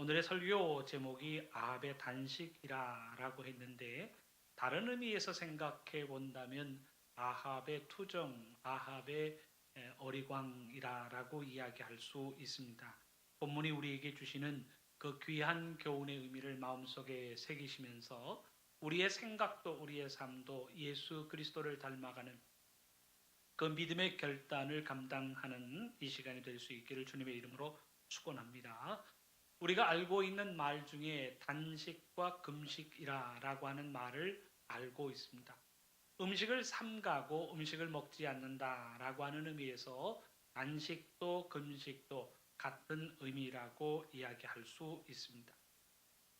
오늘의 설교 제목이 아합의 단식이라고 했는데 다른 의미에서 생각해 본다면 아합의 투정, 아합의 어리광이라고 이야기할 수 있습니다. 본문이 우리에게 주시는 그 귀한 교훈의 의미를 마음속에 새기시면서 우리의 생각도 우리의 삶도 예수 그리스도를 닮아가는 그 믿음의 결단을 감당하는 이 시간이 될 수 있기를 주님의 이름으로 축원합니다. 우리가 알고 있는 말 중에 단식과 금식이라고 하는 말을 알고 있습니다. 음식을 삼가고 음식을 먹지 않는다라고 하는 의미에서 단식도 금식도 같은 의미라고 이야기할 수 있습니다.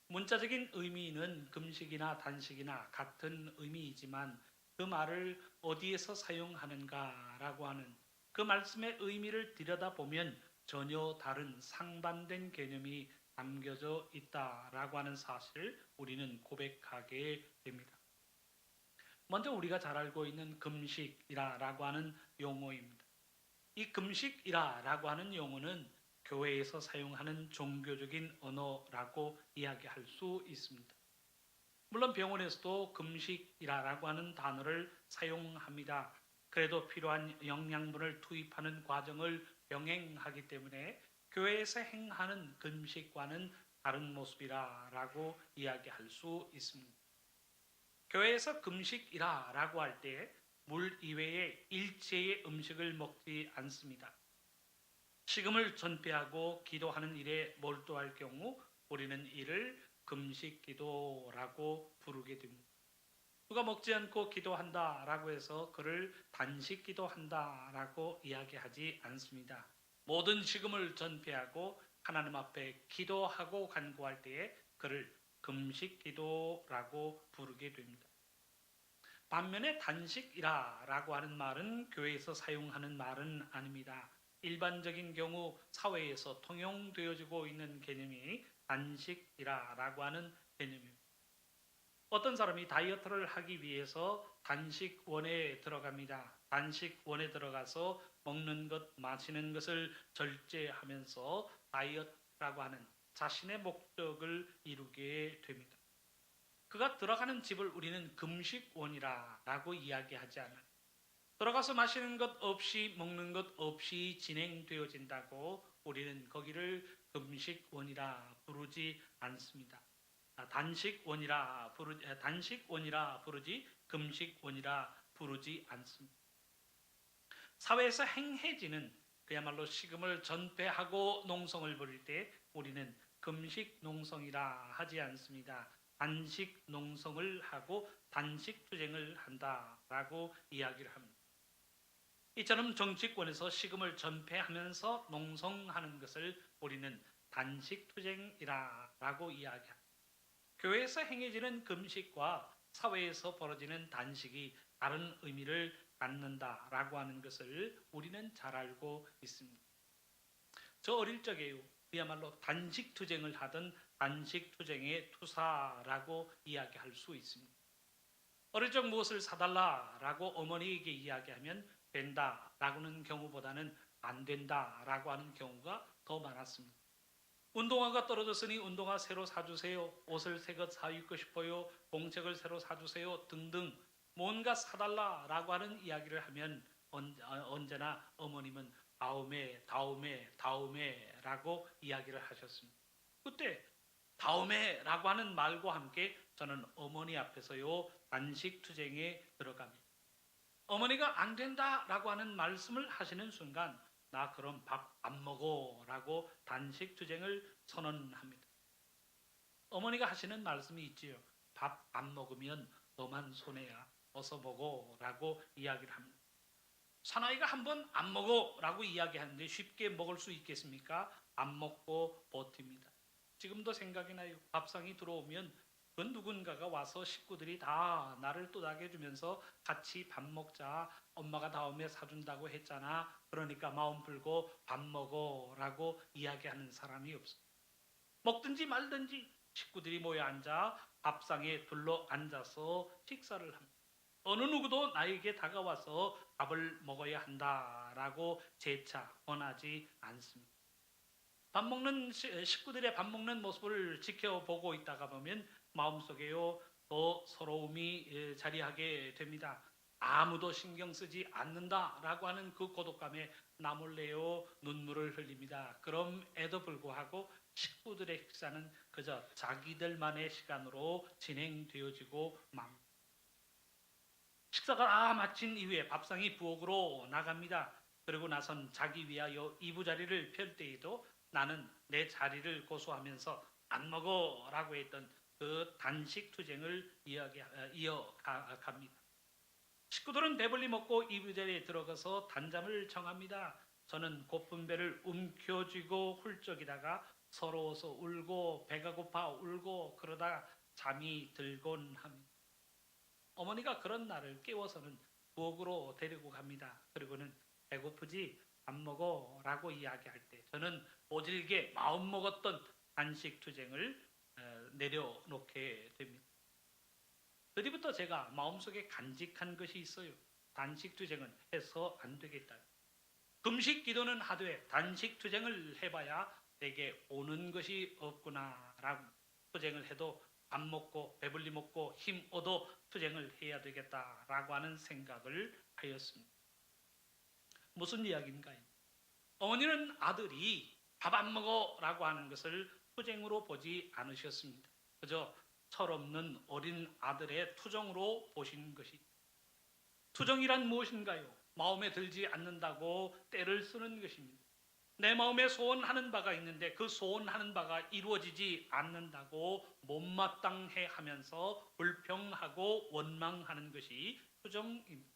문자적인 의미는 금식이나 단식이나 같은 의미이지만 그 말을 어디에서 사용하는가라고 하는 그 말씀의 의미를 들여다보면 전혀 다른 상반된 개념이 담겨져 있다라고 하는 사실을 우리는 고백하게 됩니다. 먼저 우리가 잘 알고 있는 금식이라고 하는 용어입니다. 이 금식이라고 하는 용어는 교회에서 사용하는 종교적인 언어라고 이야기할 수 있습니다. 물론 병원에서도 금식이라고 하는 단어를 사용합니다. 그래도 필요한 영양분을 투입하는 과정을 병행하기 때문에 교회에서 행하는 금식과는 다른 모습이라고 이야기할 수 있습니다. 교회에서 금식이라고 할 때 물 이외에 일체의 음식을 먹지 않습니다. 식음을 전폐하고 기도하는 일에 몰두할 경우 우리는 이를 금식 기도라고 부르게 됩니다. 누가 먹지 않고 기도한다라고 해서 그를 단식 기도한다라고 이야기하지 않습니다. 모든 식음을 전폐하고 하나님 앞에 기도하고 간구할 때에 그를 금식 기도라고 부르게 됩니다. 반면에 단식이라고 하는 말은 교회에서 사용하는 말은 아닙니다. 일반적인 경우 사회에서 통용되어지고 있는 개념이 단식이라고 하는 개념입니다. 어떤 사람이 다이어트를 하기 위해서 단식원에 들어갑니다. 단식원에 들어가서 먹는 것, 마시는 것을 절제하면서 다이어트라고 하는 자신의 목적을 이루게 됩니다. 그가 들어가는 집을 우리는 금식원이라고 이야기하지 않아요. 들어가서 마시는 것 없이 먹는 것 없이 진행되어진다고 우리는 거기를 금식원이라 부르지 않습니다. 단식원이라 부르지 금식원이라 부르지 않습니다. 사회에서 행해지는 그야말로 식음을 전폐하고 농성을 벌일 때 우리는 금식 농성이라 하지 않습니다. 단식 농성을 하고 단식 투쟁을 한다라고 이야기를 합니다. 이처럼 정치권에서 식음을 전폐하면서 농성하는 것을 우리는 단식 투쟁이라고 이야기합니다. 교회에서 행해지는 금식과 사회에서 벌어지는 단식이 다른 의미를 갖는다라고 하는 것을 우리는 잘 알고 있습니다. 저 어릴 적에요. 그야말로 단식 투쟁을 하던 단식 투쟁의 투사라고 이야기할 수 있습니다. 어릴 적 무엇을 사달라라고 어머니에게 이야기하면 된다라고는 경우보다는 안 된다라고 하는 경우가 더 많았습니다. 운동화가 떨어졌으니 운동화 새로 사주세요. 옷을 새 것 사입고 싶어요. 공책을 새로 사주세요. 등등 뭔가 사달라라고 하는 이야기를 하면 언제나 어머님은 다음에라고 이야기를 하셨습니다. 그때 다음에라고 하는 말과 함께 저는 어머니 앞에서요 단식 투쟁에 들어갑니다. 어머니가 안 된다라고 하는 말씀을 하시는 순간 나 그럼 밥 안 먹어라고 단식 투쟁을 선언합니다. 어머니가 하시는 말씀이 있지요. 밥 안 먹으면 너만 손해야. 어서 먹어라고 이야기를 합니다. 사나이가 한번 안 먹어라고 이야기하는데 쉽게 먹을 수 있겠습니까? 안 먹고 버팁니다. 지금도 생각이 나요. 밥상이 들어오면 그 누군가가 와서 식구들이 다 나를 또닥여 주면서 같이 밥 먹자. 엄마가 다음에 사준다고 했잖아. 그러니까 마음 풀고 밥 먹어라고 이야기하는 사람이 없어. 먹든지 말든지 식구들이 모여 앉아 밥상에 둘러 앉아서 식사를 합니다. 어느 누구도 나에게 다가와서 밥을 먹어야 한다라고 재차 권하지 않습니다. 밥 먹는 식구들의 밥 먹는 모습을 지켜보고 있다가 보면 마음속에요 더 서러움이 자리하게 됩니다. 아무도 신경 쓰지 않는다라고 하는 그 고독감에 나 몰래요 눈물을 흘립니다. 그럼에도 불구하고 식구들의 식사는 그저 자기들만의 시간으로 진행되어지고 맙니다. 식사가 다 마친 이후에 밥상이 부엌으로 나갑니다. 그리고 나선 자기 위하여 이부자리를 펼 때에도 나는 내 자리를 고수하면서 안 먹어라고 했던 그 단식 투쟁을 이어갑니다. 식구들은 배불리 먹고 이부자리에 들어가서 단잠을 청합니다. 저는 고픈 배를 움켜쥐고 훌쩍이다가 서러워서 울고 배가 고파 울고 그러다 잠이 들곤 합니다. 어머니가 그런 나를 깨워서는 부엌으로 데리고 갑니다. 그리고는 배고프지? 밥 먹어 라고 이야기할 때 저는 모질게 마음먹었던 단식 투쟁을 내려놓게 됩니다. 그뒤부터 제가 마음속에 간직한 것이 있어요. 단식 투쟁은 해서 안 되겠다. 금식 기도는 하되 단식 투쟁을 해봐야 내게 오는 것이 없구나라고 투쟁을 해도 밥 먹고 배불리 먹고 힘 얻어 투쟁을 해야 되겠다라고 하는 생각을 하였습니다. 무슨 이야기인가요? 어머니는 아들이 밥 안 먹어라고 하는 것을 투쟁으로 보지 않으셨습니다. 그저 철없는 어린 아들의 투정으로 보신 것이. 투정이란 무엇인가요? 마음에 들지 않는다고 떼를 쓰는 것입니다. 내 마음에 소원하는 바가 있는데 그 소원하는 바가 이루어지지 않는다고 못마땅해 하면서 불평하고 원망하는 것이 투정입니다.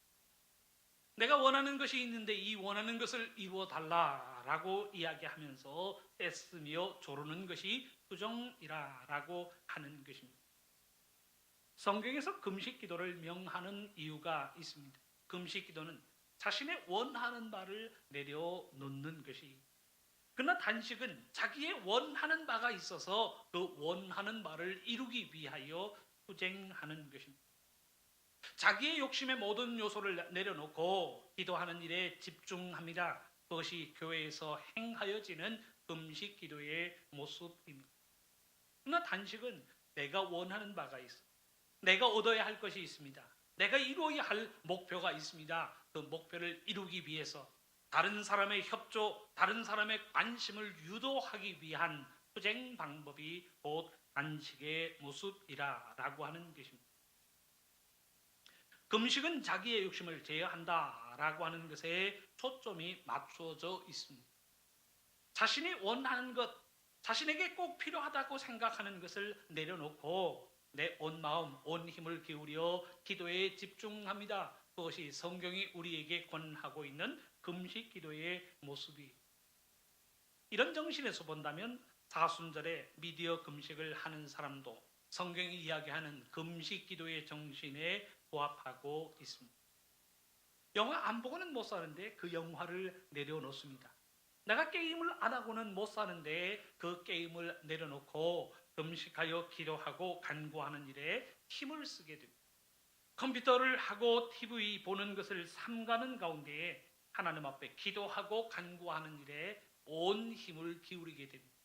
내가 원하는 것이 있는데 이 원하는 것을 이루어 달라라고 이야기하면서 떼쓰며 조르는 것이 투정이라고 하는 것입니다. 성경에서 금식 기도를 명하는 이유가 있습니다. 금식 기도는 자신의 원하는 바를 내려놓는 것이, 그러나 단식은 자기의 원하는 바가 있어서 그 원하는 바를 이루기 위하여 투쟁하는 것입니다. 자기의 욕심의 모든 요소를 내려놓고 기도하는 일에 집중합니다. 그것이 교회에서 행하여지는 금식 기도의 모습입니다. 그러나 단식은 내가 원하는 바가 있어, 내가 얻어야 할 것이 있습니다. 내가 이루어야 할 목표가 있습니다. 그 목표를 이루기 위해서 다른 사람의 협조, 다른 사람의 관심을 유도하기 위한 투쟁 방법이 곧 단식의 모습이라고 하는 것입니다. 금식은 자기의 욕심을 제어한다라고 하는 것에 초점이 맞추어져 있습니다. 자신이 원하는 것, 자신에게 꼭 필요하다고 생각하는 것을 내려놓고 내 온 마음, 온 힘을 기울여 기도에 집중합니다. 그것이 성경이 우리에게 권하고 있는 금식 기도의 모습이. 이런 정신에서 본다면 사순절에 미디어 금식을 하는 사람도 성경이 이야기하는 금식 기도의 정신에 부합하고 있습니다. 영화 안 보고는 못 사는데 그 영화를 내려놓습니다. 내가 게임을 안 하고는 못 사는데 그 게임을 내려놓고 금식하여 기도하고 간구하는 일에 힘을 쓰게 됩니다. 컴퓨터를 하고 TV 보는 것을 삼가는 가운데에 하나님 앞에 기도하고 간구하는 일에 온 힘을 기울이게 됩니다.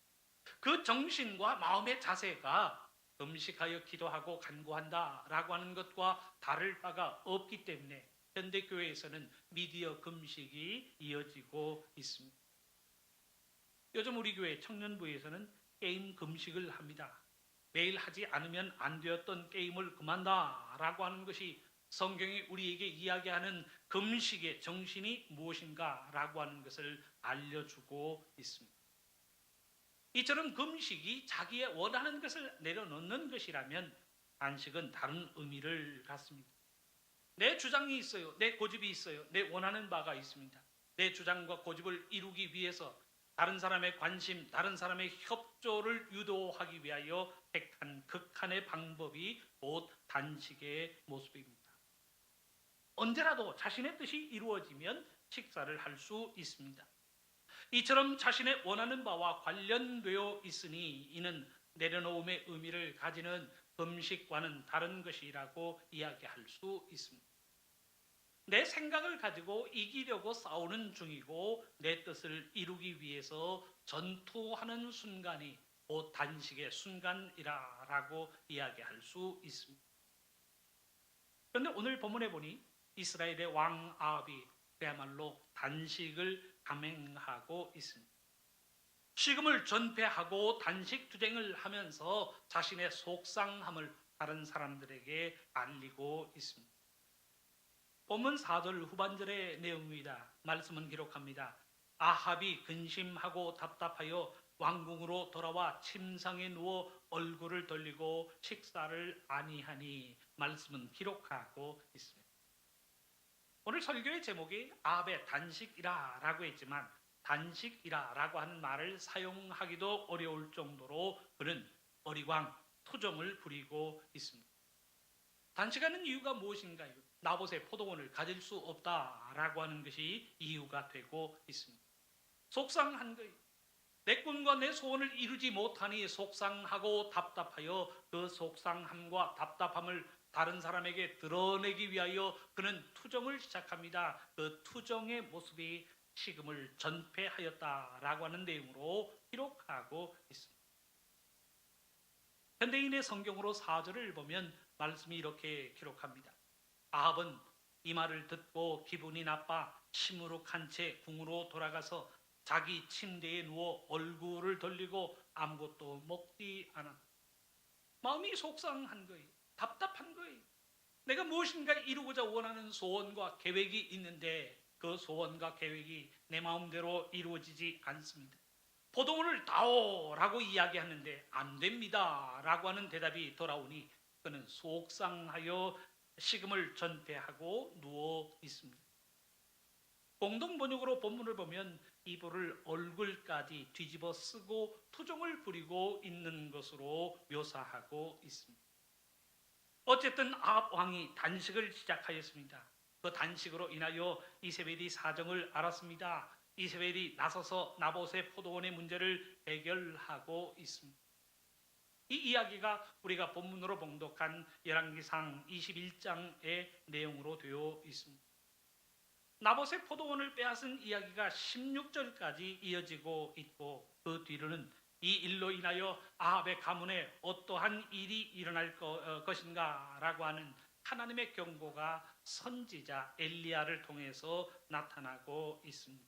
그 정신과 마음의 자세가 금식하여 기도하고 간구한다라고 하는 것과 다를 바가 없기 때문에 현대교회에서는 미디어 금식이 이어지고 있습니다. 요즘 우리 교회 청년부에서는 게임 금식을 합니다. 매일 하지 않으면 안 되었던 게임을 그만다라고 하는 것이 성경이 우리에게 이야기하는 금식의 정신이 무엇인가라고 하는 것을 알려주고 있습니다. 이처럼 금식이 자기의 원하는 것을 내려놓는 것이라면 단식은 다른 의미를 갖습니다. 내 주장이 있어요. 내 고집이 있어요. 내 원하는 바가 있습니다. 내 주장과 고집을 이루기 위해서 다른 사람의 관심, 다른 사람의 협조를 유도하기 위하여 택한 극한의 방법이 곧 단식의 모습입니다. 언제라도 자신의 뜻이 이루어지면 식사를 할 수 있습니다. 이처럼 자신의 원하는 바와 관련되어 있으니 이는 내려놓음의 의미를 가지는 금식과는 다른 것이라고 이야기할 수 있습니다. 내 생각을 가지고 이기려고 싸우는 중이고 내 뜻을 이루기 위해서 전투하는 순간이 곧 단식의 순간이라고 이야기할 수 있습니다. 그런데 오늘 본문에 보니 이스라엘의 왕 아합이 그야말로 단식을 감행하고 있습니다. 식음을 전폐하고 단식 투쟁을 하면서 자신의 속상함을 다른 사람들에게 알리고 있습니다. 본문 4절 후반절의 내용입니다. 말씀은 기록합니다. 아합이 근심하고 답답하여 왕궁으로 돌아와 침상에 누워 얼굴을 돌리고 식사를 아니하니, 말씀은 기록하고 있습니다. 오늘 설교의 제목이 아합의 단식이라 라고 했지만 단식이라 라고 하는 말을 사용하기도 어려울 정도로 그는 어리광 투정을 부리고 있습니다. 단식하는 이유가 무엇인가요? 나봇의 포도원을 가질 수 없다라고 하는 것이 이유가 되고 있습니다. 속상한 거예요. 내 꿈과 내 소원을 이루지 못하니 속상하고 답답하여 그 속상함과 답답함을 다른 사람에게 드러내기 위하여 그는 투정을 시작합니다. 그 투정의 모습이 식음을 전폐하였다라고 하는 내용으로 기록하고 있습니다. 현대인의 성경으로 4절을 보면 말씀이 이렇게 기록합니다. 아합은 이 말을 듣고 기분이 나빠 시무룩한 채 궁으로 돌아가서 자기 침대에 누워 얼굴을 돌리고 아무것도 먹지 않았다. 마음이 속상한 거예요. 답답한 거예요. 내가 무엇인가 이루고자 원하는 소원과 계획이 있는데 그 소원과 계획이 내 마음대로 이루어지지 않습니다. 포도원을 다오라고 이야기하는데 안 됩니다 라고 하는 대답이 돌아오니 그는 속상하여 식음을 전폐하고 누워 있습니다. 공동 번역으로 본문을 보면 이불을 얼굴까지 뒤집어 쓰고 투정을 부리고 있는 것으로 묘사하고 있습니다. 어쨌든 아합 왕이 단식을 시작하였습니다. 그 단식으로 인하여 이세벨이 사정을 알았습니다. 이세벨이 나서서 나봇의 포도원의 문제를 해결하고 있습니다. 이 이야기가 우리가 본문으로 봉독한 열왕기상 21장의 내용으로 되어 있습니다. 나봇의 포도원을 빼앗은 이야기가 16절까지 이어지고 있고 그 뒤로는 이 일로 인하여 아합의 가문에 어떠한 일이 일어날 것인가 라고 하는 하나님의 경고가 선지자 엘리야를 통해서 나타나고 있습니다.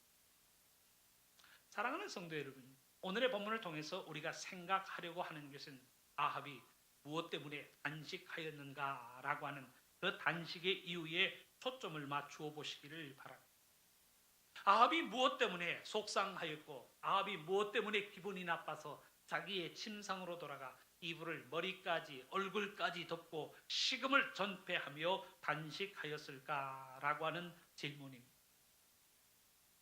사랑하는 성도 여러분, 오늘의 본문을 통해서 우리가 생각하려고 하는 것은 아합이 무엇 때문에 단식하였는가 라고 하는 그 단식의 이유에 초점을 맞추어 보시기를 바랍니다. 아합이 무엇 때문에 속상하였고 아합이 무엇 때문에 기분이 나빠서 자기의 침상으로 돌아가 이불을 머리까지 얼굴까지 덮고 식음을 전폐하며 단식하였을까라고 하는 질문입니다.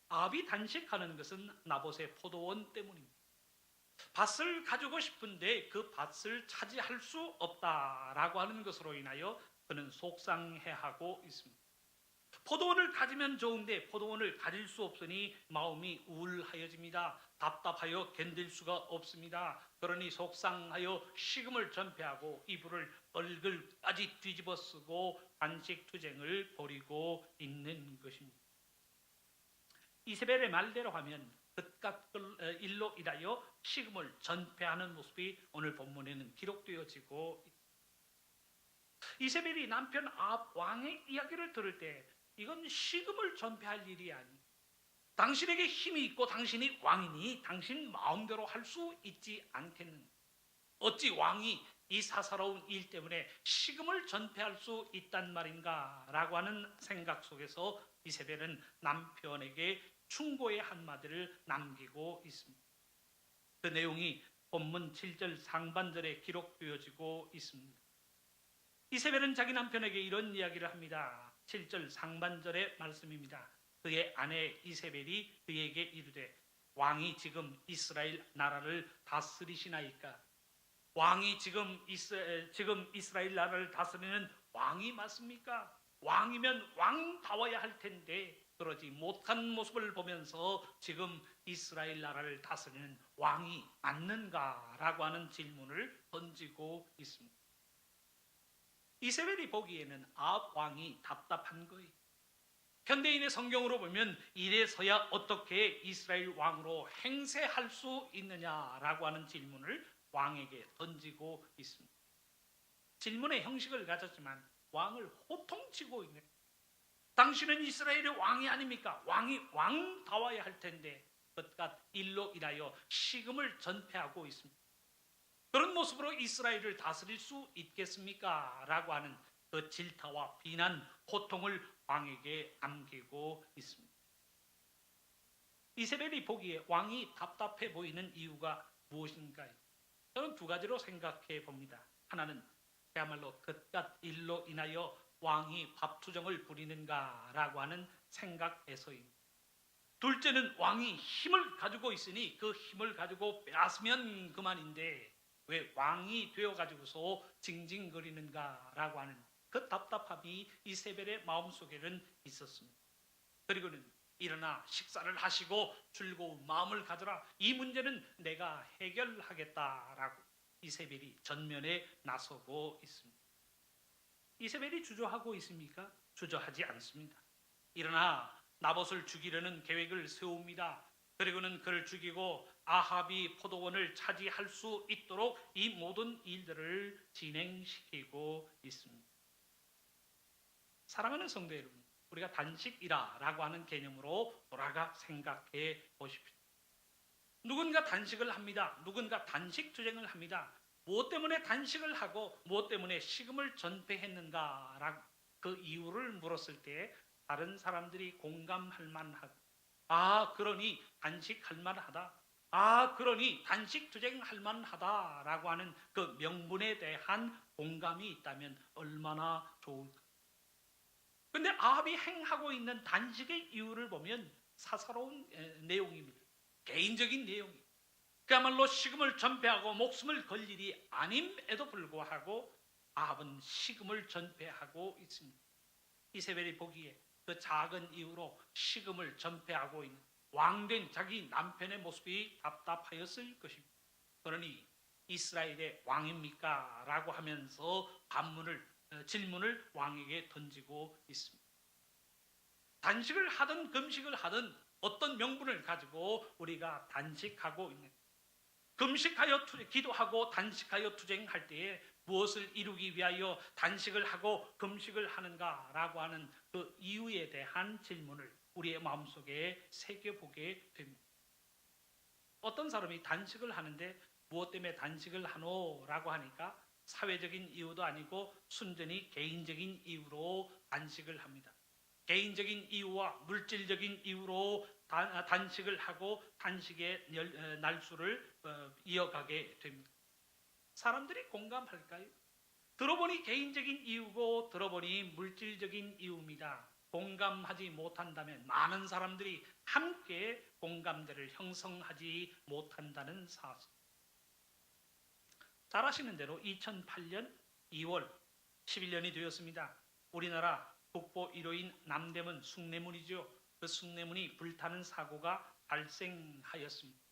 아합이 단식하는 것은 나봇의 포도원 때문입니다. 밭을 가지고 싶은데 그 밭을 차지할 수 없다라고 하는 것으로 인하여 그는 속상해하고 있습니다. 포도원을 가지면 좋은데 포도원을 가질 수 없으니 마음이 우울하여집니다. 답답하여 견딜 수가 없습니다. 그러니 속상하여 식음을 전폐하고 이불을 얼굴까지 뒤집어 쓰고 단식 투쟁을 벌이고 있는 것입니다. 이세벨의 말대로 하면 그깟 일로 인하여 식음을 전폐하는 모습이 오늘 본문에는 기록되어지고 있습니다. 이세벨이 남편 아합 왕의 이야기를 들을 때 이건 식음을 전폐할 일이 아니, 당신에게 힘이 있고 당신이 왕이니 당신 마음대로 할 수 있지 않겠는가? 어찌 왕이 이 사사로운 일 때문에 식음을 전폐할 수 있단 말인가? 라고 하는 생각 속에서 이세벨은 남편에게 충고의 한마디를 남기고 있습니다. 그 내용이 본문 7절 상반절에 기록되어지고 있습니다. 이세벨은 자기 남편에게 이런 이야기를 합니다. 7절 상반절의 말씀입니다. 그의 아내 이세벨이 그에게 이르되 왕이 지금 이스라엘 나라를 다스리시나이까? 왕이 지금 이스라엘 나라를 다스리는 왕이 맞습니까? 왕이면 왕다워야 할 텐데 그러지 못한 모습을 보면서 지금 이스라엘 나라를 다스리는 왕이 맞는가라고 하는 질문을 던지고 있습니다. 이세벨이 보기에는 아합 왕이 답답한 거예요. 현대인의 성경으로 보면 이래서야 어떻게 이스라엘 왕으로 행세할 수 있느냐라고 하는 질문을 왕에게 던지고 있습니다. 질문의 형식을 가졌지만 왕을 호통치고 있는, 당신은 이스라엘의 왕이 아닙니까? 왕이 왕다워야 할 텐데 그깟 일로 인하여 식음을 전폐하고 있습니다. 그런 모습으로 이스라엘을 다스릴 수 있겠습니까? 라고 하는 그 질타와 비난, 호통을 왕에게 안기고 있습니다. 이세벨이 보기에 왕이 답답해 보이는 이유가 무엇인가요? 저는 두 가지로 생각해 봅니다. 하나는 그야말로 그깟 일로 인하여 왕이 밥투정을 부리는가라고 하는 생각에서입니다. 둘째는 왕이 힘을 가지고 있으니 그 힘을 가지고 빼앗으면 그만인데 왜 왕이 되어가지고서 징징거리는가라고 하는 그 답답함이 이세벨의 마음속에는 있었습니다. 그리고는 일어나 식사를 하시고 즐거운 마음을 가져라, 이 문제는 내가 해결하겠다라고 이세벨이 전면에 나서고 있습니다. 이세벨이 주저하고 있습니까? 주저하지 않습니다. 일어나 나봇을 죽이려는 계획을 세웁니다. 그리고는 그를 죽이고 아합이 포도원을 차지할 수 있도록 이 모든 일들을 진행시키고 있습니다. 사랑하는 성도 여러분, 우리가 단식이라고 하는 개념으로 돌아가 생각해 보십시오. 누군가 단식을 합니다. 누군가 단식 투쟁을 합니다. 무엇 때문에 단식을 하고 무엇 때문에 식음을 전폐했는가라고 그 이유를 물었을 때 다른 사람들이 공감할 만하고, 그러니 단식할 만하다, 그러니 단식 투쟁할 만하다라고 하는 그 명분에 대한 공감이 있다면 얼마나 좋을까. 근데 아합이 행하고 있는 단식의 이유를 보면 사사로운 내용입니다. 개인적인 내용입니다. 그야말로 식음을 전폐하고 목숨을 걸 일이 아님에도 불구하고 아합은 식음을 전폐하고 있습니다. 이세벨이 보기에 그 작은 이유로 식음을 전폐하고 있는 왕된 자기 남편의 모습이 답답하였을 것입니다. 그러니 이스라엘의 왕입니까? 라고 하면서 질문을 왕에게 던지고 있습니다. 단식을 하든 금식을 하든 어떤 명분을 가지고 우리가 단식하고 있는, 금식하여 기도하고 단식하여 투쟁할 때에 무엇을 이루기 위하여 단식을 하고 금식을 하는가라고 하는 그 이유에 대한 질문을 우리의 마음속에 새겨보게 됩니다. 어떤 사람이 단식을 하는데 무엇 때문에 단식을 하노라고 하니까 사회적인 이유도 아니고 순전히 개인적인 이유로 단식을 합니다. 개인적인 이유와 물질적인 이유로 단식을 하고 단식의 날수를 이어가게 됩니다. 사람들이 공감할까요? 들어보니 개인적인 이유고 들어보니 물질적인 이유입니다. 공감하지 못한다면 많은 사람들이 함께 공감대를 형성하지 못한다는 사실. 잘 아시는 대로 2008년 2월 11년이 되었습니다. 우리나라 국보 1호인 남대문 숭례문이죠. 그 숭례문이 불타는 사고가 발생하였습니다.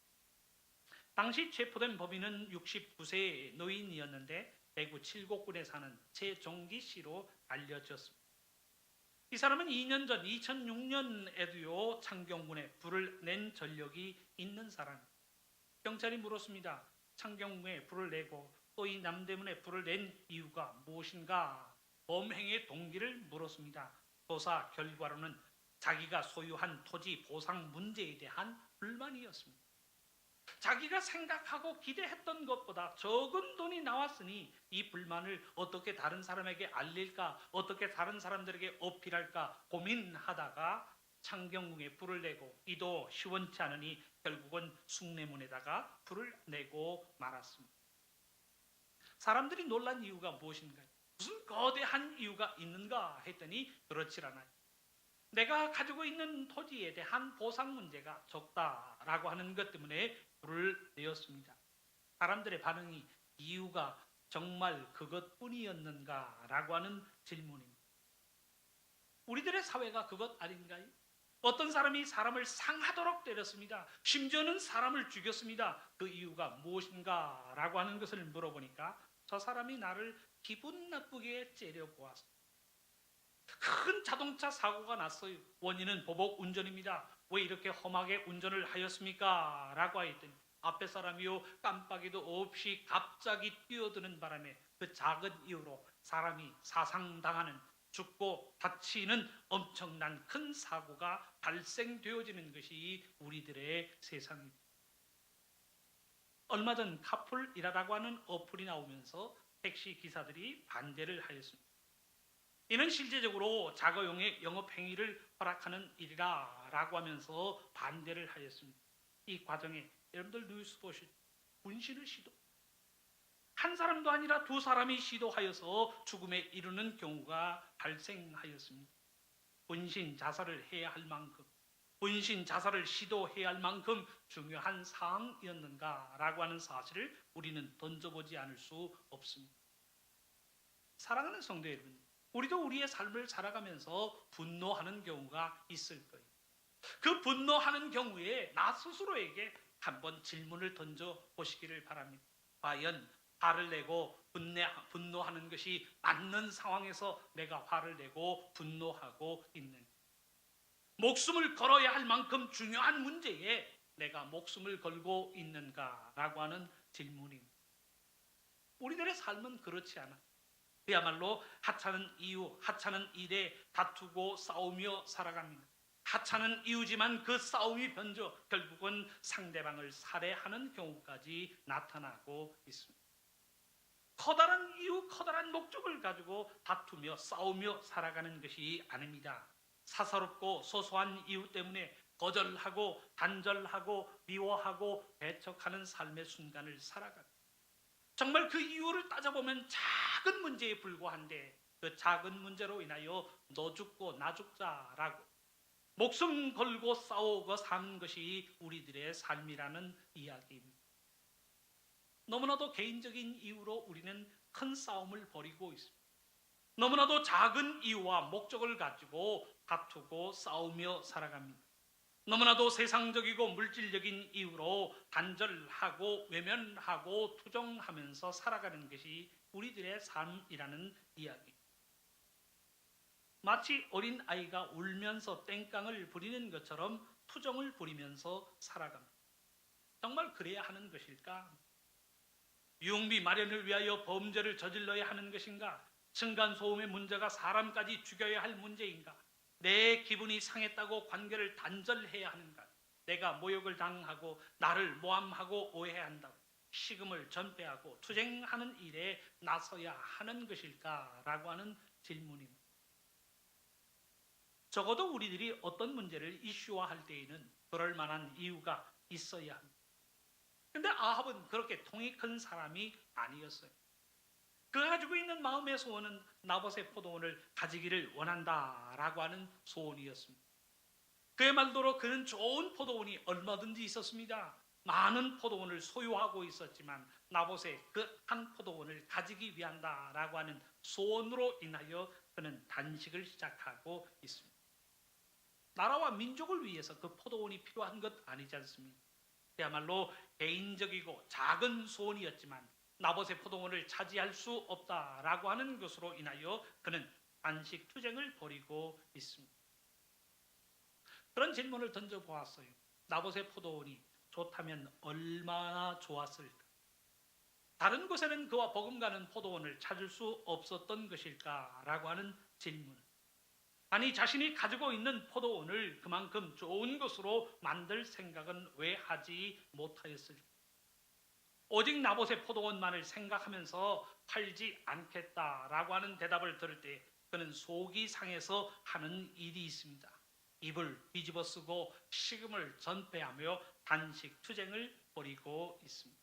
당시 체포된 범인은 69세의 노인이었는데 대구 칠곡군에 사는 최종기 씨로 알려졌습니다. 이 사람은 2년 전 2006년에도요 창경군에 불을 낸 전력이 있는 사람입니다. 경찰이 물었습니다. 창경군에 불을 내고 또 이 남대문에 불을 낸 이유가 무엇인가? 범행의 동기를 물었습니다. 조사 결과로는 자기가 소유한 토지 보상 문제에 대한 불만이었습니다. 자기가 생각하고 기대했던 것보다 적은 돈이 나왔으니 이 불만을 어떻게 다른 사람에게 알릴까, 어떻게 다른 사람들에게 어필할까 고민하다가 창경궁에 불을 내고 이도 시원치 않으니 결국은 숭례문에다가 불을 내고 말았습니다. 사람들이 놀란 이유가 무엇인가요? 무슨 거대한 이유가 있는가 했더니 그렇지 않아요. 내가 가지고 있는 토지에 대한 보상 문제가 적다라고 하는 것 때문에 불을 내었습니다. 사람들의 반응이 이유가 정말 그것뿐이었는가라고 하는 질문입니다. 우리들의 사회가 그것 아닌가요? 어떤 사람이 사람을 상하도록 때렸습니다. 심지어는 사람을 죽였습니다. 그 이유가 무엇인가라고 하는 것을 물어보니까 저 사람이 나를 기분 나쁘게 째려보았습니다. 큰 자동차 사고가 났어요. 원인은 보복 운전입니다. 왜 이렇게 험하게 운전을 하였습니까? 라고 하였더니 앞에 사람이요 깜빡이도 없이 갑자기 뛰어드는 바람에 그 작은 이유로 사람이 사상당하는, 죽고 다치는 엄청난 큰 사고가 발생되어지는 것이 우리들의 세상입니다. 얼마 전 카풀이라고 하는 어플이 나오면서 택시 기사들이 반대를 하였습니다. 이는 실제적으로 자가용의 영업행위를 허락하는 일이라고 하면서 반대를 하였습니다. 이 과정에 여러분들 뉴스 보실 분신을 시도, 한 사람도 아니라 두 사람이 시도하여서 죽음에 이르는 경우가 발생하였습니다. 분신 자살을 해야 할 만큼, 분신 자살을 시도해야 할 만큼 중요한 사항이었는가라고 하는 사실을 우리는 던져보지 않을 수 없습니다. 사랑하는 성도 여러분, 우리도 우리의 삶을 살아가면서 분노하는 경우가 있을 거예요. 그 분노하는 경우에 나 스스로에게 한번 질문을 던져 보시기를 바랍니다. 과연 화를 내고 분노하는 것이 맞는 상황에서 내가 화를 내고 분노하고 있는가? 목숨을 걸어야 할 만큼 중요한 문제에 내가 목숨을 걸고 있는가라고 하는 질문입니다. 우리들의 삶은 그렇지 않아. 그야말로 하찮은 이유, 하찮은 일에 다투고 싸우며 살아갑니다. 하찮은 이유지만 그 싸움이 번져 결국은 상대방을 살해하는 경우까지 나타나고 있습니다. 커다란 이유, 커다란 목적을 가지고 다투며 싸우며 살아가는 것이 아닙니다. 사사롭고 소소한 이유 때문에 거절하고 단절하고 미워하고 배척하는 삶의 순간을 살아갑니다. 정말 그 이유를 따져보면 작은 문제에 불과한데 그 작은 문제로 인하여 너 죽고 나 죽자라고 목숨 걸고 싸우고 사는 것이 우리들의 삶이라는 이야기입니다. 너무나도 개인적인 이유로 우리는 큰 싸움을 벌이고 있습니다. 너무나도 작은 이유와 목적을 가지고 다투고 싸우며 살아갑니다. 너무나도 세상적이고 물질적인 이유로 단절하고 외면하고 투정하면서 살아가는 것이 우리들의 삶이라는 이야기. 마치 어린 아이가 울면서 땡깡을 부리는 것처럼 투정을 부리면서 살아갑니다. 정말 그래야 하는 것일까? 유흥비 마련을 위하여 범죄를 저질러야 하는 것인가? 층간소음의 문제가 사람까지 죽여야 할 문제인가? 내 기분이 상했다고 관계를 단절해야 하는가? 내가 모욕을 당하고 나를 모함하고 오해한다고 식음을 전폐하고 투쟁하는 일에 나서야 하는 것일까라고 하는 질문입니다. 적어도 우리들이 어떤 문제를 이슈화할 때에는 그럴 만한 이유가 있어야 합니다. 근데 아합은 그렇게 통이 큰 사람이 아니었어요. 그가 가지고 있는 마음의 소원은 나봇의 포도원을 가지기를 원한다라고 하는 소원이었습니다. 그의 말대로 그는 좋은 포도원이 얼마든지 있었습니다. 많은 포도원을 소유하고 있었지만 나봇의 그 한 포도원을 가지기 위한다라고 하는 소원으로 인하여 그는 단식을 시작하고 있습니다. 나라와 민족을 위해서 그 포도원이 필요한 것 아니지 않습니까? 그야말로 개인적이고 작은 소원이었지만 나봇의 포도원을 차지할 수 없다라고 하는 것으로 인하여 그는 단식 투쟁을 벌이고 있습니다. 그런 질문을 던져보았어요. 나봇의 포도원이 좋다면 얼마나 좋았을까? 다른 곳에는 그와 버금가는 포도원을 찾을 수 없었던 것일까라고 하는 질문. 아니 자신이 가지고 있는 포도원을 그만큼 좋은 것으로 만들 생각은 왜 하지 못하였을까? 오직 나봇의 포도원만을 생각하면서 팔지 않겠다라고 하는 대답을 들을 때 그는 속이 상해서 하는 일이 있습니다. 입을 뒤집어 쓰고 식음을 전폐하며 단식 투쟁을 벌이고 있습니다.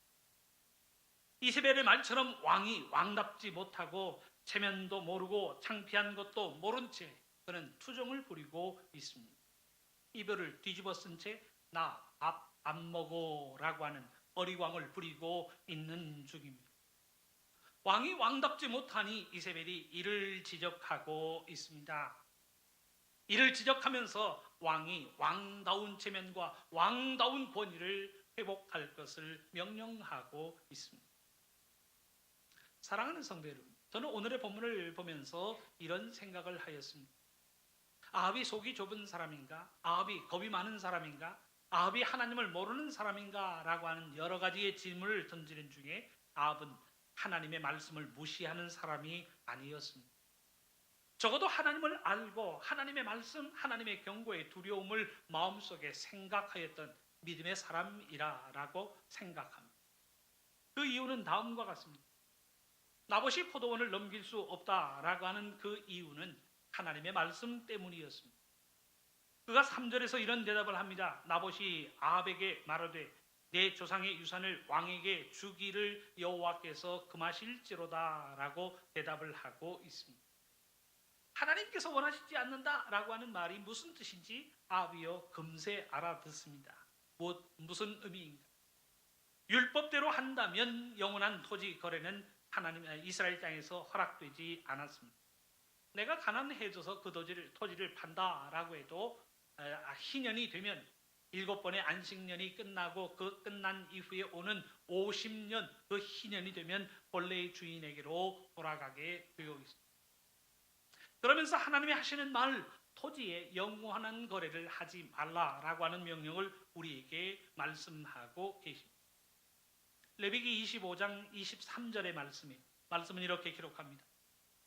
이세벨의 말처럼 왕이 왕답지 못하고 체면도 모르고 창피한 것도 모른 채 그는 투정을 부리고 있습니다. 이별을 뒤집어 쓴 채 나 밥 안 먹어라고 하는 어리광을 부리고 있는 중입니다. 왕이 왕답지 못하니 이세벨이 이를 지적하고 있습니다. 이를 지적하면서 왕이 왕다운 체면과 왕다운 권위를 회복할 것을 명령하고 있습니다. 사랑하는 성도 여러분, 저는 오늘의 본문을 보면서 이런 생각을 하였습니다. 아합이 속이 좁은 사람인가? 아합이 겁이 많은 사람인가? 아합이 하나님을 모르는 사람인가? 라고 하는 여러 가지의 질문을 던지는 중에 아합은 하나님의 말씀을 무시하는 사람이 아니었습니다. 적어도 하나님을 알고 하나님의 말씀, 하나님의 경고의 두려움을 마음속에 생각하였던 믿음의 사람이라고 생각합니다. 그 이유는 다음과 같습니다. 나봇이 포도원을 넘길 수 없다라고 하는 그 이유는 하나님의 말씀 때문이었습니다. 그가 3절에서 이런 대답을 합니다. 나봇이 아합에게 말하되 내 조상의 유산을 왕에게 주기를 여호와께서 금하실지로다 라고 대답을 하고 있습니다. 하나님께서 원하시지 않는다라고 하는 말이 무슨 뜻인지 아합이요 금세 알아듣습니다. 무슨 의미인가? 율법대로 한다면 영원한 토지 거래는 하나님 이스라엘 땅에서 허락되지 않았습니다. 내가 가난해져서 그 토지를 판다라고 해도 희년이 되면 7번의 안식년이 끝나고 그 끝난 이후에 오는 50년 그 희년이 되면 본래의 주인에게로 돌아가게 되어 있습니다. 그러면서 하나님이 하시는 말 토지에 영원한 거래를 하지 말라라고 하는 명령을 우리에게 말씀하고 계십니다. 레위기 25장 23절의 말씀은 이렇게 기록합니다.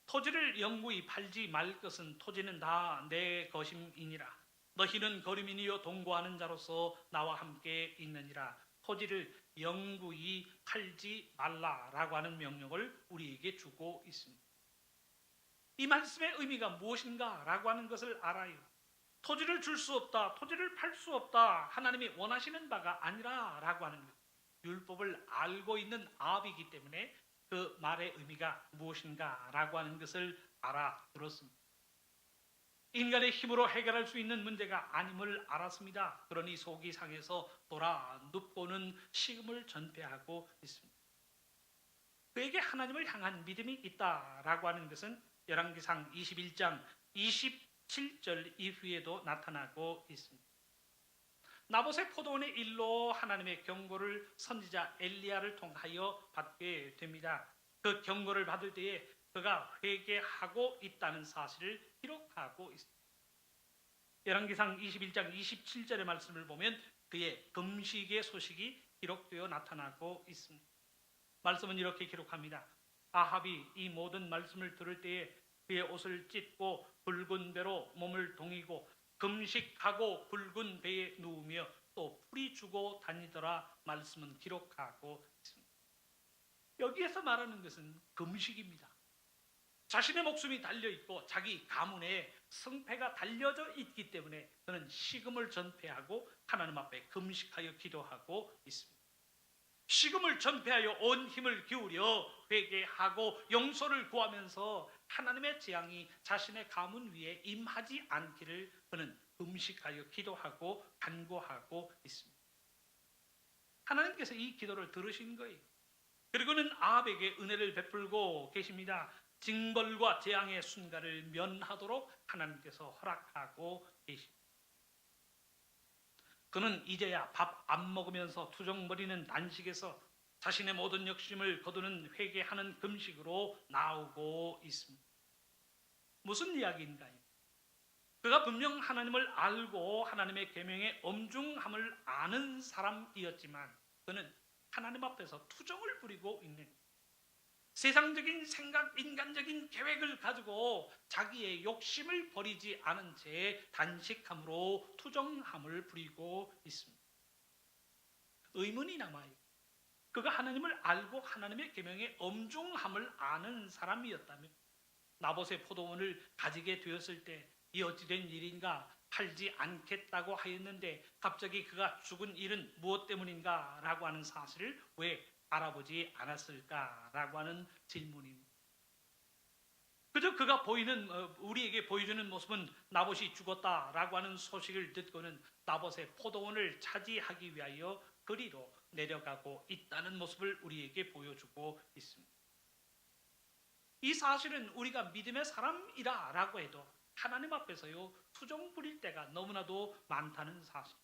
토지를 영구히 팔지 말 것은 토지는 다 내 것임이니라. 너희는 거류민이요 동거하는 자로서 나와 함께 있느니라. 토지를 영구히 팔지 말라라고 하는 명령을 우리에게 주고 있습니다. 이 말씀의 의미가 무엇인가 라고 하는 것을 알아요. 토지를 줄 수 없다, 토지를 팔 수 없다, 하나님이 원하시는 바가 아니라 라고 하는 것. 율법을 알고 있는 아합이기 때문에 그 말의 의미가 무엇인가 라고 하는 것을 알아들었습니다. 인간의 힘으로 해결할 수 있는 문제가 아님을 알았습니다. 그러니 속이 상해서 돌아 눕고는 식음을 전폐하고 있습니다. 그에게 하나님을 향한 믿음이 있다라고 하는 것은 열왕기상 21장 27절 이후에도 나타나고 있습니다. 나봇의 포도원의 일로 하나님의 경고를 선지자 엘리야를 통하여 받게 됩니다. 그 경고를 받을 때에 그가 회개하고 있다는 사실을 기록하고 있습니다. 열왕기상 21장 27절의 말씀을 보면 그의 금식의 소식이 기록되어 나타나고 있습니다. 말씀은 이렇게 기록합니다. 아합이 이 모든 말씀을 들을 때에 그의 옷을 찢고 붉은 배로 몸을 동이고 금식하고 붉은 배에 누우며 또 풀이 주고 다니더라 말씀은 기록하고 있습니다. 여기에서 말하는 것은 금식입니다. 자신의 목숨이 달려있고 자기 가문에 성패가 달려져 있기 때문에 그는 식음을 전폐하고 하나님 앞에 금식하여 기도하고 있습니다. 식음을 전폐하여 온 힘을 기울여 회개하고 용서를 구하면서 하나님의 재앙이 자신의 가문 위에 임하지 않기를 그는 금식하여 기도하고 간구하고 있습니다. 하나님께서 이 기도를 들으신 거예요. 그리고는 아합에게 은혜를 베풀고 계십니다. 징벌과 재앙의 순간을 면하도록 하나님께서 허락하고 계십니다. 그는 이제야 밥 안 먹으면서 투정 부리는 단식에서 자신의 모든 욕심을 거두는 회개하는 금식으로 나오고 있습니다. 무슨 이야기인가요? 그가 분명 하나님을 알고 하나님의 계명의 엄중함을 아는 사람이었지만 그는 하나님 앞에서 투정을 부리고 있는 세상적인 생각, 인간적인 계획을 가지고 자기의 욕심을 버리지 않은 채 단식함으로 투정함을 부리고 있습니다. 의문이 남아요. 그가 하나님을 알고 하나님의 계명의 엄중함을 아는 사람이었다면 나봇의 포도원을 가지게 되었을 때 이 어찌된 일인가 팔지 않겠다고 하였는데 갑자기 그가 죽은 일은 무엇 때문인가 라고 하는 사실을 왜 알아보지 않았을까라고 하는 질문입니다. 그저 그가 우리에게 보여주는 모습은 나봇이 죽었다라고 하는 소식을 듣고는 나봇의 포도원을 차지하기 위하여 그리로 내려가고 있다는 모습을 우리에게 보여주고 있습니다. 이 사실은 우리가 믿음의 사람이라고 해도 하나님 앞에서요 투정 부릴 때가 너무나도 많다는 사실.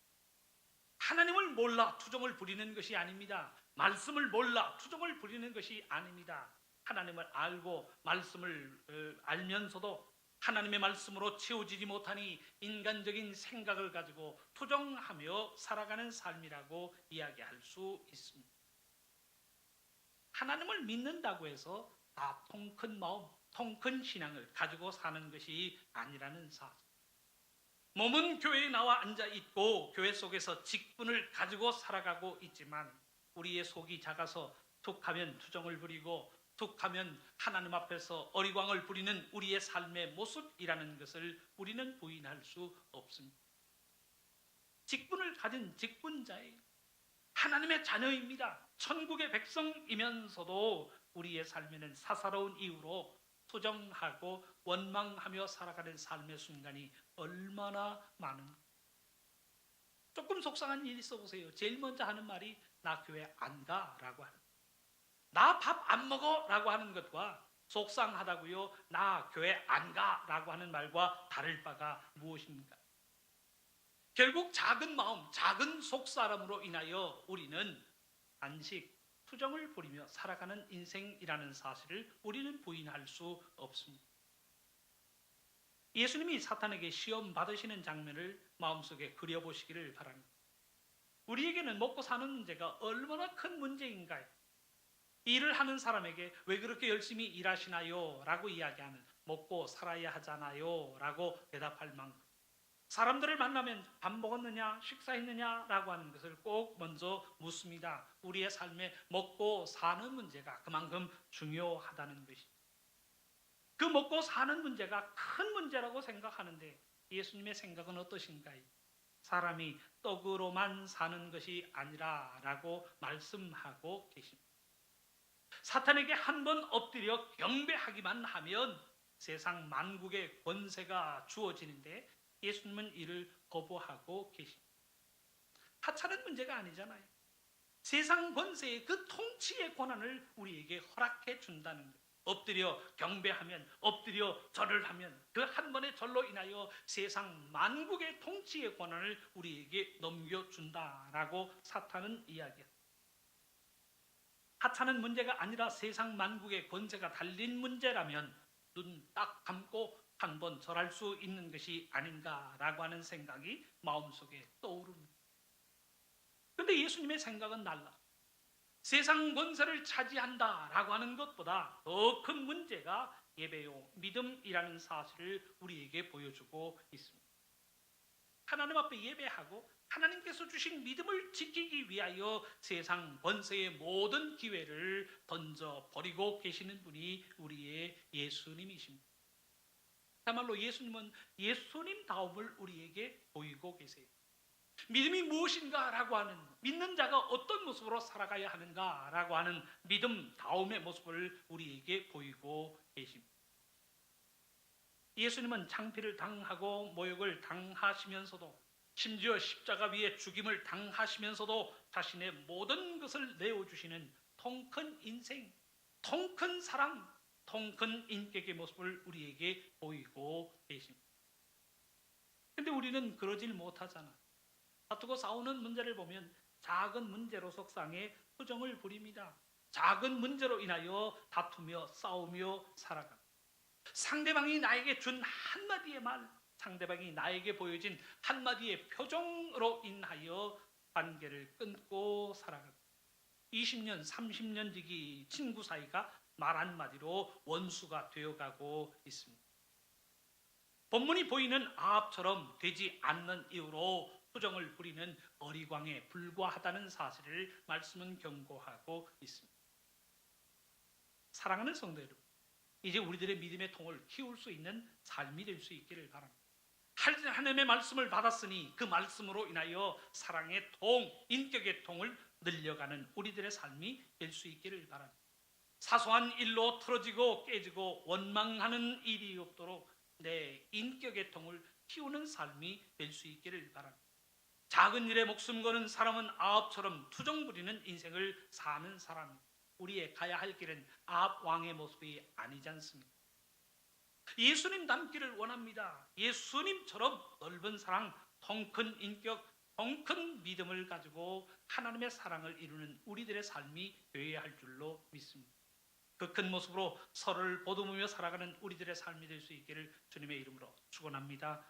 하나님을 몰라 투정을 부리는 것이 아닙니다. 말씀을 몰라 투정을 부리는 것이 아닙니다. 하나님을 알고 말씀을 알면서도 하나님의 말씀으로 채워지지 못하니 인간적인 생각을 가지고 투정하며 살아가는 삶이라고 이야기할 수 있습니다. 하나님을 믿는다고 해서 다 통 큰 마음, 통 큰 신앙을 가지고 사는 것이 아니라는 사실. 몸은 교회에 나와 앉아 있고 교회 속에서 직분을 가지고 살아가고 있지만 우리의 속이 작아서 툭하면 투정을 부리고 툭하면 하나님 앞에서 어리광을 부리는 우리의 삶의 모습이라는 것을 우리는 부인할 수 없습니다. 직분을 가진 직분자예요. 하나님의 자녀입니다. 천국의 백성이면서도 우리의 삶에는 사사로운 이유로 투정하고 원망하며 살아가는 삶의 순간이 얼마나 많은가. 조금 속상한 일이 있어 보세요. 제일 먼저 하는 말이 나 교회 안 가라고 하는, 나 밥 안 먹어라고 하는 것과 속상하다고요, 나 교회 안 가라고 하는 말과 다를 바가 무엇입니까? 결국 작은 마음, 작은 속사람으로 인하여 우리는 안식, 투정을 부리며 살아가는 인생이라는 사실을 우리는 부인할 수 없습니다. 예수님이 사탄에게 시험 받으시는 장면을 마음속에 그려보시기를 바랍니다. 우리에게는 먹고 사는 문제가 얼마나 큰 문제인가요? 일을 하는 사람에게 왜 그렇게 열심히 일하시나요? 라고 이야기하면 먹고 살아야 하잖아요 라고 대답할 만큼, 사람들을 만나면 밥 먹었느냐, 식사했느냐 라고 하는 것을 꼭 먼저 묻습니다. 우리의 삶에 먹고 사는 문제가 그만큼 중요하다는 것이죠. 그 먹고 사는 문제가 큰 문제라고 생각하는데 예수님의 생각은 어떠신가요? 사람이 떡으로만 사는 것이 아니라 라고 말씀하고 계십니다. 사탄에게 한 번 엎드려 경배하기만 하면 세상 만국의 권세가 주어지는데 예수님은 이를 거부하고 계십니다. 하찮은 문제가 아니잖아요. 세상 권세의 그 통치의 권한을 우리에게 허락해 준다는 거예요. 엎드려 경배하면, 엎드려 절을 하면 그 한 번의 절로 인하여 세상 만국의 통치의 권한을 우리에게 넘겨준다라고 사탄은 이야기합니다. 하찮은 문제가 아니라 세상 만국의 권세가 달린 문제라면 눈 딱 감고 한 번 절할 수 있는 것이 아닌가라고 하는 생각이 마음속에 떠오릅니다. 그런데 예수님의 생각은 달라. 세상 권세를 차지한다라고 하는 것보다 더 큰 문제가 예배요, 믿음이라는 사실을 우리에게 보여주고 있습니다. 하나님 앞에 예배하고 하나님께서 주신 믿음을 지키기 위하여 세상 권세의 모든 기회를 던져버리고 계시는 분이 우리의 예수님이십니다. 참말로 예수님은 예수님다움을 우리에게 보이고 계세요. 믿음이 무엇인가라고 하는, 믿는 자가 어떤 모습으로 살아가야 하는가라고 하는 믿음다움의 모습을 우리에게 보이고 계십니다. 예수님은 창피를 당하고 모욕을 당하시면서도, 심지어 십자가 위에 죽임을 당하시면서도 자신의 모든 것을 내어주시는 통큰 인생, 통큰 사랑, 통큰 인격의 모습을 우리에게 보이고 계십니다. 그런데 우리는 그러질 못하잖아. 다투고 싸우는 문제를 보면 작은 문제로 속상해 투정을 부립니다. 작은 문제로 인하여 다투며 싸우며 살아갑니다. 상대방이 나에게 준 한마디의 말, 상대방이 나에게 보여진 한마디의 표정으로 인하여 관계를 끊고 살아갑니다. 20년, 30년 지기 친구 사이가 말 한마디로 원수가 되어가고 있습니다. 본문이 보이는 아합처럼 되지 않는 이유로 투정을 부리는 어리광에 불과하다는 사실을 말씀은 경고하고 있습니다. 사랑하는 성도 여러분, 이제 우리들의 믿음의 통을 키울 수 있는 삶이 될 수 있기를 바랍니다. 하나님의 말씀을 받았으니 그 말씀으로 인하여 사랑의 통, 인격의 통을 늘려가는 우리들의 삶이 될 수 있기를 바랍니다. 사소한 일로 틀어지고 깨지고 원망하는 일이 없도록 내 인격의 통을 키우는 삶이 될 수 있기를 바랍니다. 작은 일에 목숨 거는 사람은 아합처럼 투정 부리는 인생을 사는 사람입니다. 우리의 가야 할 길은 아합 왕의 모습이 아니지 않습니까? 예수님 닮기를 원합니다. 예수님처럼 넓은 사랑, 통큰 인격, 통큰 믿음을 가지고 하나님의 사랑을 이루는 우리들의 삶이 되어야 할 줄로 믿습니다. 더 큰 모습으로 서로를 보듬으며 살아가는 우리들의 삶이 될 수 있기를 주님의 이름으로 축원합니다.